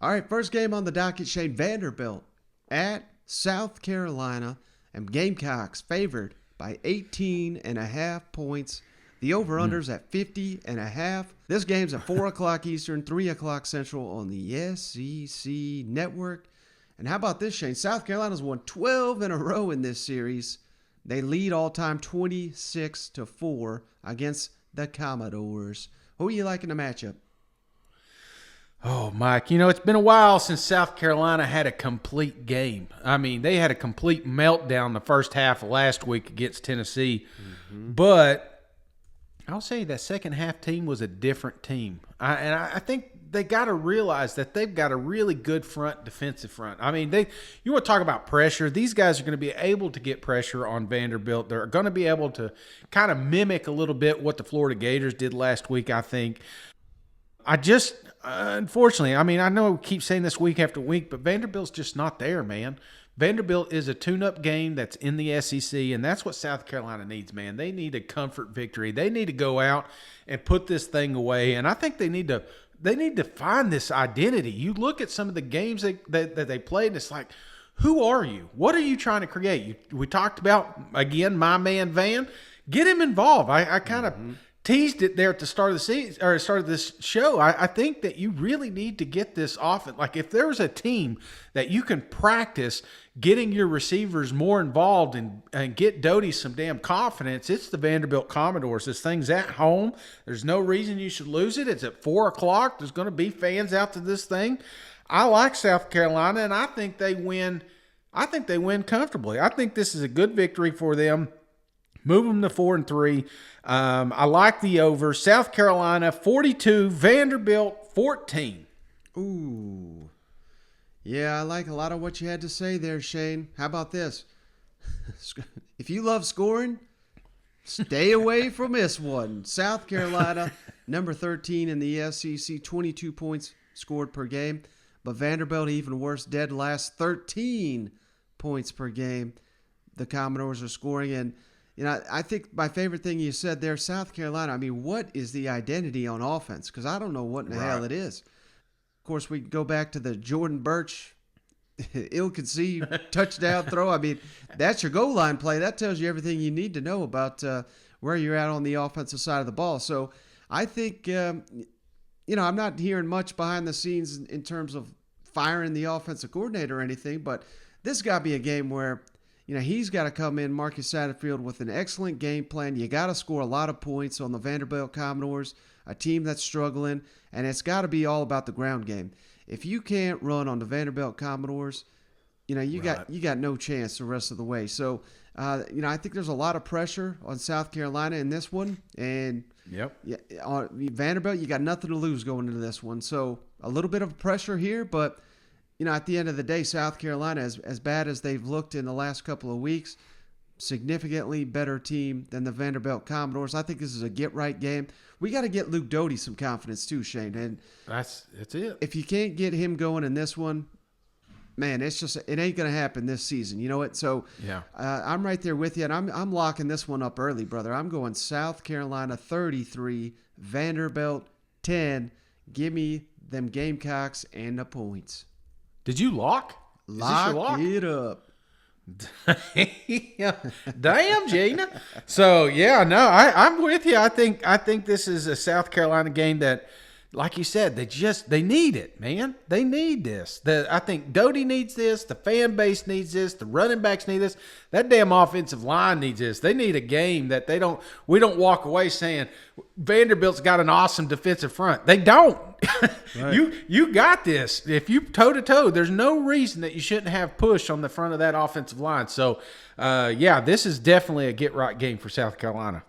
All right, first game on the docket, Shane. Vanderbilt at South Carolina, and Gamecocks favored by 18.5 points. The over-under's at 50.5. This game's at 4 o'clock Eastern, 3 o'clock Central on the SEC Network. And how about this, Shane? South Carolina's won 12 in a row in this series. They lead all-time 26-4 against the Commodores. Who are you liking the matchup? Oh, Mike, it's been a while since South Carolina had a complete game. I mean, they had a complete meltdown the first half of last week against Tennessee. Mm-hmm. But I'll say that second half team was a different team. I think they got to realize that they've got a really good defensive front. I mean, you want to talk about pressure. These guys are going to be able to get pressure on Vanderbilt. They're going to be able to kind of mimic a little bit what the Florida Gators did last week, I think. Unfortunately, I mean, I know we keep saying this week after week, but Vanderbilt's just not there, man. Vanderbilt is a tune-up game that's in the SEC, and that's what South Carolina needs, man. They need a comfort victory. They need to go out and put this thing away, and I think they need to find this identity. You look at some of the games that they played, and it's like, who are you? What are you trying to create? We talked about, again, my man Van. Get him involved. I kind of teased it there at the start of the season or start of this show. I think that you really need to get this off. Like, if there's a team that you can practice getting your receivers more involved and get Doty some damn confidence, it's the Vanderbilt Commodores. This thing's at home. There's no reason you should lose it. It's at 4 o'clock. There's going to be fans out to this thing. I like South Carolina, and I think they win. I think they win comfortably. I think this is a good victory for them. Move them to 4-3. I like the over. South Carolina 42, Vanderbilt 14. Ooh. Yeah, I like a lot of what you had to say there, Shane. How about this? If you love scoring, stay away from this one. South Carolina, number 13 in the SEC, 22 points scored per game. But Vanderbilt, even worse, dead last, 13 points per game. The Commodores are scoring, and I think my favorite thing you said there, South Carolina, I mean, what is the identity on offense? Because I don't know what in the hell it is. Of course, we go back to the Jordan Birch ill-conceived touchdown throw. I mean, that's your goal line play. That tells you everything you need to know about where you're at on the offensive side of the ball. So I think, I'm not hearing much behind the scenes in terms of firing the offensive coordinator or anything, but this got to be a game where he's got to come in, Marcus Satterfield, with an excellent game plan. You got to score a lot of points on the Vanderbilt Commodores, a team that's struggling, and it's got to be all about the ground game. If you can't run on the Vanderbilt Commodores, you got no chance the rest of the way. So, I think there's a lot of pressure on South Carolina in this one, and on Vanderbilt, you got nothing to lose going into this one. So, a little bit of pressure here, but at the end of the day, South Carolina, as bad as they've looked in the last couple of weeks, significantly better team than the Vanderbilt Commodores. I think this is a get-right game. We got to get Luke Doty some confidence too, Shane. And that's it. If you can't get him going in this one, man, it ain't going to happen this season. You know what? So I'm right there with you, and I'm locking this one up early, brother. I'm going South Carolina 33, Vanderbilt 10. Give me them Gamecocks and the points. Did you lock? Lock it up. Damn, Gina. So I'm with you. I think this is a South Carolina game that, like you said, they need it, man. They need this. I think Doty needs this. The fan base needs this. The running backs need this. That damn offensive line needs this. They need a game that we don't walk away saying Vanderbilt's got an awesome defensive front. They don't. Right. You got this. If you toe-to-toe, there's no reason that you shouldn't have push on the front of that offensive line. So, this is definitely a get-right game for South Carolina.